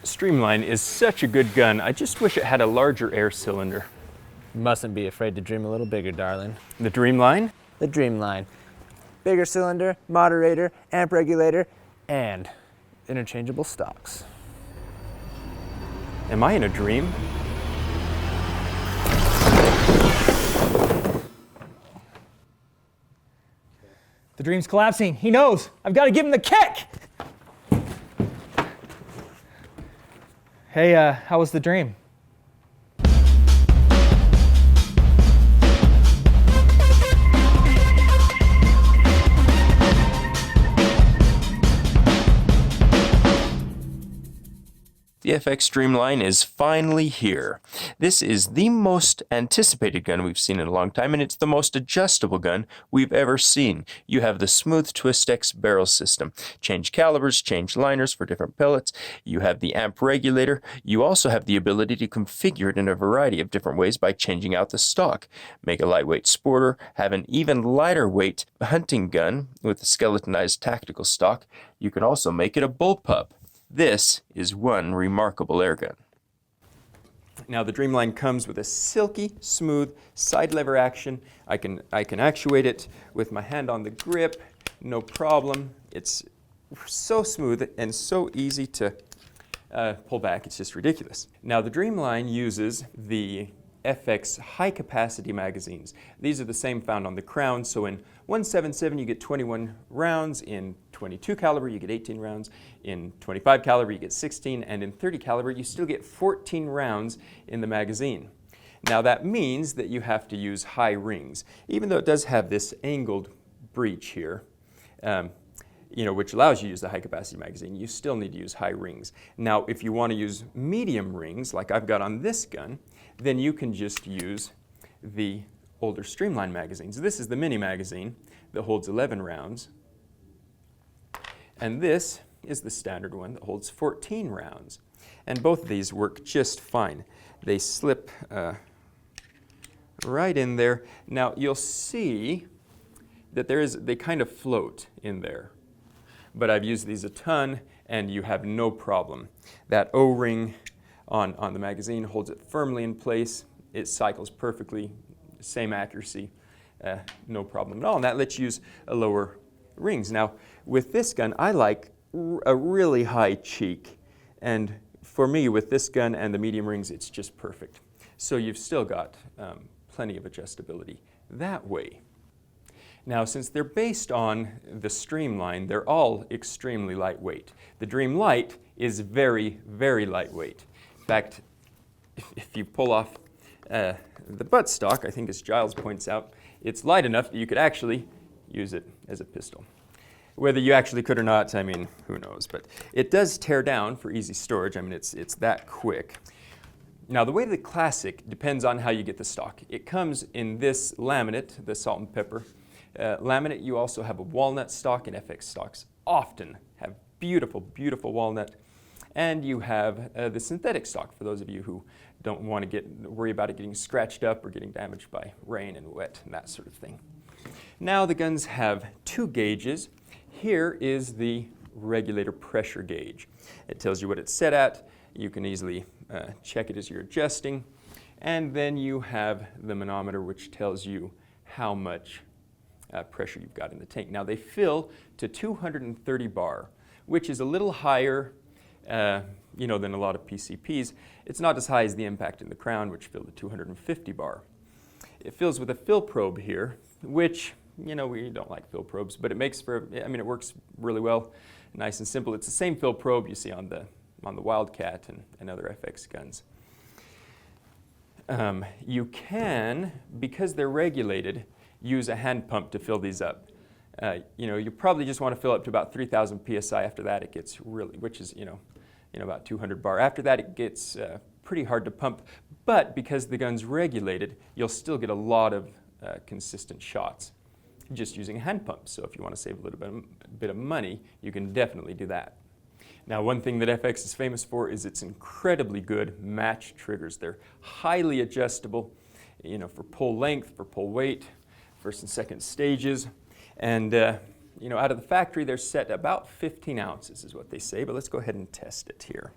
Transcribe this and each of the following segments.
Streamline is such a good gun. I just wish it had a larger air cylinder. You mustn't be afraid to dream a little bigger, darling. The Dreamline? The Dreamline. Bigger cylinder, moderator, amp regulator, and interchangeable stocks. Am I in a dream? The dream's collapsing. He knows. I've got to give him the kick. Hey, how was the dream? The FX Dreamline is finally here. This is the most anticipated gun we've seen in a long time, and it's the most adjustable gun we've ever seen. You have the smooth Twist X barrel system. Change calibers, change liners for different pellets. You have the amp regulator. You also have the ability to configure it in a variety of different ways by changing out the stock. Make a lightweight sporter, have an even lighter weight hunting gun with a skeletonized tactical stock. You can also make it a bullpup. This is one remarkable airgun. Now the Dreamline comes with a silky, smooth side lever action. I can actuate it with my hand on the grip, no problem. It's so smooth and so easy to pull back. It's just ridiculous. Now the Dreamline uses the FX high-capacity magazines. These are the same found on the Crown, so in 177 you get 21 rounds, in 22 caliber you get 18 rounds, in 25 caliber you get 16, and in 30 caliber you still get 14 rounds in the magazine. Now that means that you have to use high rings, even though it does have this angled breech here, which allows you to use the high-capacity magazine. You still need to use high rings. Now, if you want to use medium rings, like I've got on this gun, then you can just use the older Streamline magazines. This is the mini magazine that holds 11 rounds, and this is the standard one that holds 14 rounds. And both of these work just fine. They slip right in there. Now, you'll see that they kind of float in there. But I've used these a ton, and you have no problem. That O-ring on the magazine holds it firmly in place. It cycles perfectly, same accuracy, no problem at all. And that lets you use lower rings. Now, with this gun, I like a really high cheek. And for me, with this gun and the medium rings, it's just perfect. So you've still got plenty of adjustability that way. Now, since they're based on the Streamline, they're all extremely lightweight. The Dream Light is very, very lightweight. In fact, if you pull off the buttstock, I think as Giles points out, it's light enough that you could actually use it as a pistol. Whether you actually could or not, I mean, who knows? But it does tear down for easy storage. I mean, it's that quick. Now, the weight of the Classic depends on how you get the stock. It comes in this laminate, the salt and pepper laminate. You also have a walnut stock, and FX stocks often have beautiful, beautiful walnut. And you have the synthetic stock for those of you who don't want to worry about it getting scratched up or getting damaged by rain and wet and that sort of thing. Now the guns have two gauges. Here is the regulator pressure gauge. It tells you what it's set at. You can easily check it as you're adjusting. And then you have the manometer, which tells you how much pressure you've got in the tank. Now they fill to 230 bar, which is a little higher than a lot of PCPs. It's not as high as the Impact in the Crown, which filled to 250 bar. It fills with a fill probe here, which, we don't like fill probes, but it works really well, nice and simple. It's the same fill probe you see on the Wildcat and other FX guns. You can, because they're regulated, use a hand pump to fill these up. You probably just want to fill up to about 3,000 psi. After that, it gets really, which is, about 200 bar. After that, it gets pretty hard to pump. But because the gun's regulated, you'll still get a lot of consistent shots just using a hand pump. So if you want to save a little bit of money, you can definitely do that. Now, one thing that FX is famous for is its incredibly good match triggers. They're highly adjustable, for pull length, for pull weight, first and second stages. And, out of the factory, they're set about 15 ounces is what they say, but let's go ahead and test it here.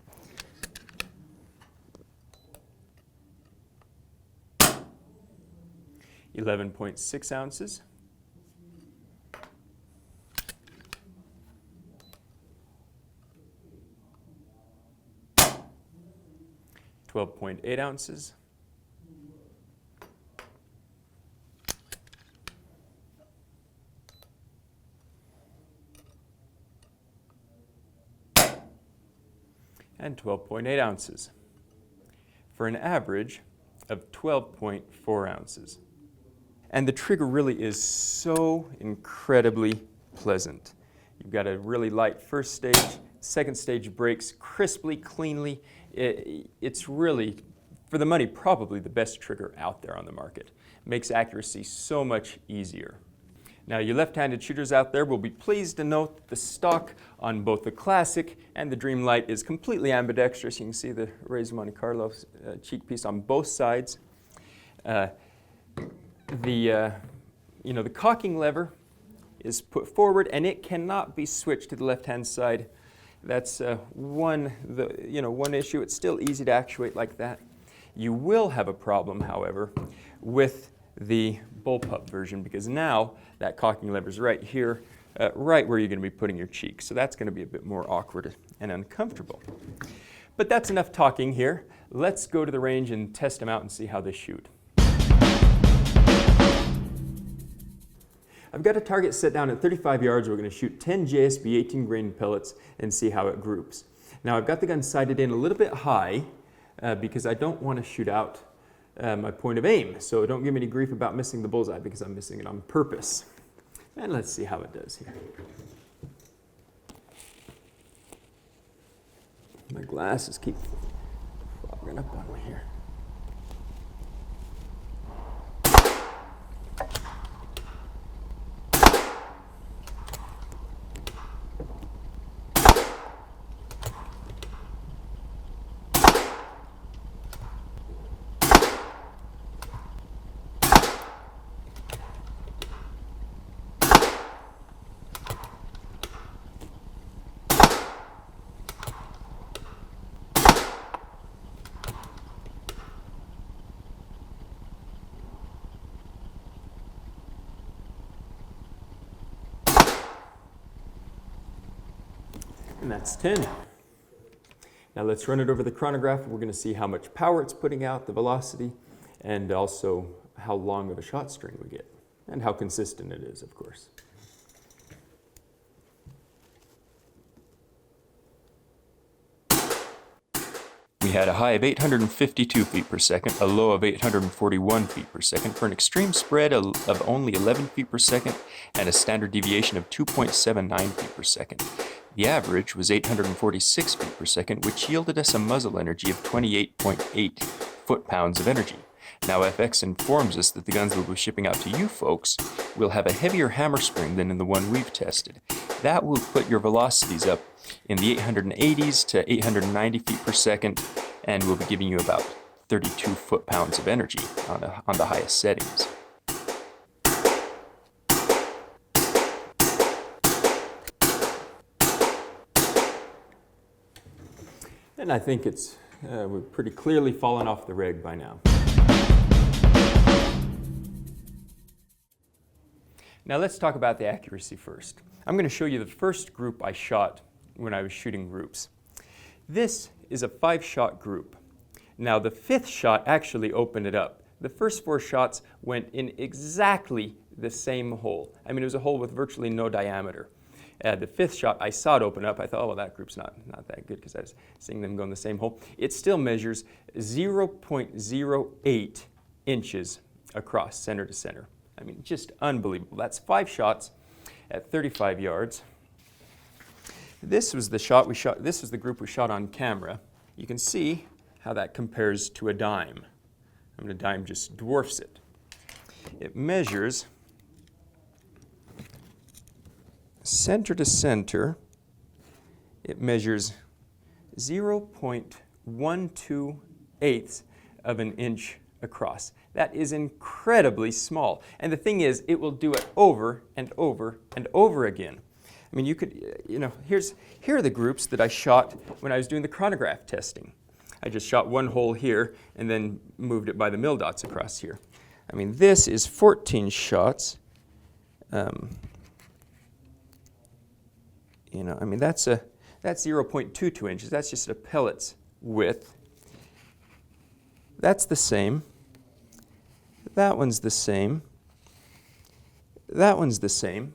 11.6 ounces, 12.8 ounces, 12.8 ounces, for an average of 12.4 ounces. And the trigger really is so incredibly pleasant. You've got a really light first stage, second stage breaks crisply, cleanly. It's really, for the money, probably the best trigger out there on the market. Makes accuracy so much easier. Now, you left-handed shooters out there will be pleased to note that the stock on both the Classic and the Dreamlight is completely ambidextrous. You can see the raised Monte Carlo cheek piece on both sides. The cocking lever is put forward, and it cannot be switched to the left-hand side. That's one issue. It's still easy to actuate like that. You will have a problem, however, with the bullpup version, because now that cocking lever is right here, right where you're going to be putting your cheek. So that's going to be a bit more awkward and uncomfortable. But that's enough talking here. Let's go to the range and test them out and see how they shoot. I've got a target set down at 35 yards. We're going to shoot 10 JSB 18 grain pellets and see how it groups. Now, I've got the gun sighted in a little bit high because I don't want to shoot out my point of aim. So don't give me any grief about missing the bullseye, because I'm missing it on purpose. And let's see how it does here. My glasses keep fogging up on me here. And that's 10. Now let's run it over the chronograph. We're going to see how much power it's putting out, the velocity, and also how long of a shot string we get, and how consistent it is, of course. We had a high of 852 feet per second, a low of 841 feet per second, for an extreme spread of only 11 feet per second, and a standard deviation of 2.79 feet per second. The average was 846 feet per second, which yielded us a muzzle energy of 28.8 foot-pounds of energy. Now, FX informs us that the guns we'll be shipping out to you folks will have a heavier hammer spring than in the one we've tested. That will put your velocities up in the 880s to 890 feet per second, and we'll be giving you about 32 foot-pounds of energy on the highest settings. And I think it's we've pretty clearly fallen off the reg by now. Now let's talk about the accuracy first. I'm going to show you the first group I shot when I was shooting groups. This is a 5-shot group. Now the 5th shot actually opened it up. The first 4 shots went in exactly the same hole. I mean, it was a hole with virtually no diameter. The 5th shot, I saw it open up. I thought, oh, well, that group's not that good, because I was seeing them go in the same hole. It still measures 0.08 inches across, center to center. I mean, just unbelievable. That's 5 shots at 35 yards. This was the shot we shot. This was the group we shot on camera. You can see how that compares to a dime. I mean, a dime just dwarfs it. It measures center to center. It measures 0.128 of an inch across. That is incredibly small. And the thing is, it will do it over and over and over again. I mean, you could, here are the groups that I shot when I was doing the chronograph testing. I just shot one hole here and then moved it by the mil dots across here. I mean, this is 14 shots. You know, I mean, that's 0.22 inches. That's just a pellet's width. That's the same. That one's the same. That one's the same.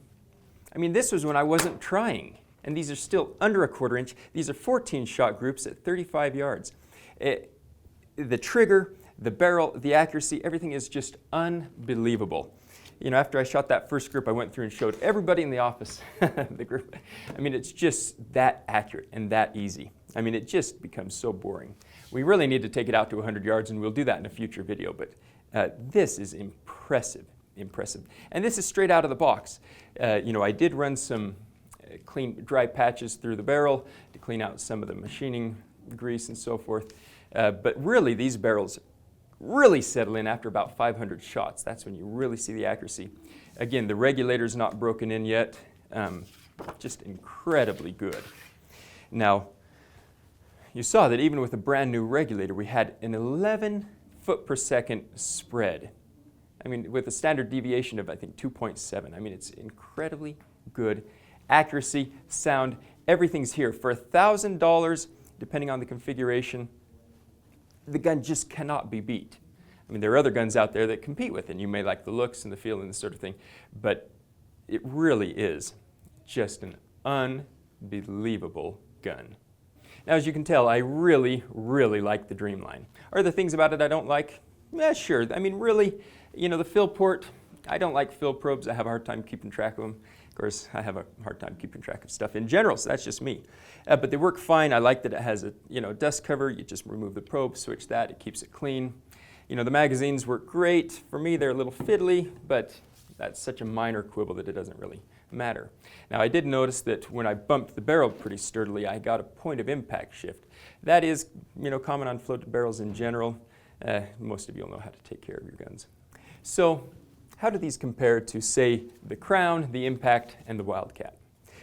I mean, this was when I wasn't trying. And these are still under 1/4 inch. These are 14 shot groups at 35 yards. The trigger, the barrel, the accuracy, everything is just unbelievable. You know, after I shot that first group, I went through and showed everybody in the office the group. I mean, it's just that accurate and that easy. I mean, it just becomes so boring. We really need to take it out to 100 yards, and we'll do that in a future video. But this is impressive, impressive. And this is straight out of the box. You know, I did run some clean, dry patches through the barrel to clean out some of the machining grease and so forth. But really, these barrels really settle in after about 500 shots. That's when you really see the accuracy. Again, the regulator's not broken in yet. Just incredibly good. Now, you saw that even with a brand new regulator, we had an 11 foot per second spread. I mean, with a standard deviation of, I think, 2.7. I mean, it's incredibly good. Accuracy, sound, everything's here. For $1,000, depending on the configuration, the gun just cannot be beat. I mean, there are other guns out there that compete with it, and you may like the looks and the feel and this sort of thing, but it really is just an unbelievable gun. Now, as you can tell, I really, really like the Dreamline. Are there things about it I don't like? Yeah, sure. I mean, really, you know, the fill port, I don't like fill probes. I have a hard time keeping track of them. Of course, I have a hard time keeping track of stuff in general, so that's just me. But they work fine. I like that it has a, you know, dust cover. You just remove the probe, switch that. It keeps it clean. You know, the magazines work great. For me, they're a little fiddly, but that's such a minor quibble that it doesn't really matter. Now, I did notice that when I bumped the barrel pretty sturdily, I got a point of impact shift. That is, you know, common on floated barrels in general. Most of you will know how to take care of your guns. So, how do these compare to, say, the Crown, the Impact, and the Wildcat?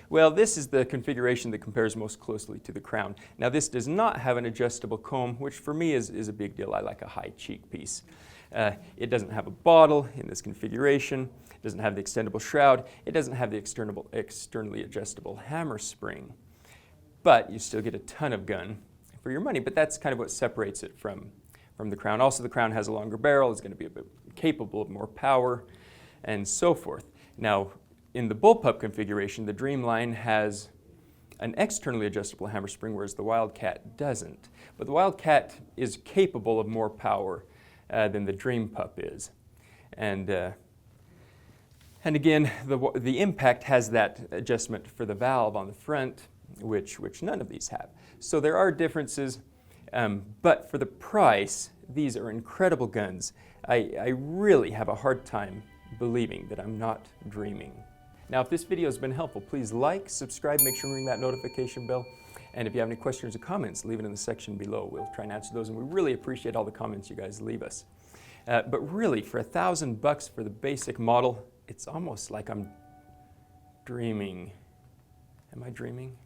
Well, this is the configuration that compares most closely to the Crown. Now, this does not have an adjustable comb, which for me is a big deal. I like a high cheek piece. It doesn't have a bottle in this configuration. It doesn't have the extendable shroud. It doesn't have the externally adjustable hammer spring. But you still get a ton of gun for your money. But that's kind of what separates it from the Crown. Also, the Crown has a longer barrel. It's going to be a bit capable of more power, and so forth. Now, in the bullpup configuration, the Dreamline has an externally adjustable hammer spring, whereas the Wildcat doesn't. But the Wildcat is capable of more power than the Dreampup is. And again, the Impact has that adjustment for the valve on the front, which none of these have. So there are differences, but for the price, these are incredible guns. I really have a hard time believing that I'm not dreaming. Now, if this video has been helpful, please like, subscribe, make sure to ring that notification bell. And if you have any questions or comments, leave it in the section below. We'll try and answer those, and we really appreciate all the comments you guys leave us. But really, for $1,000 for the basic model, it's almost like I'm dreaming. Am I dreaming?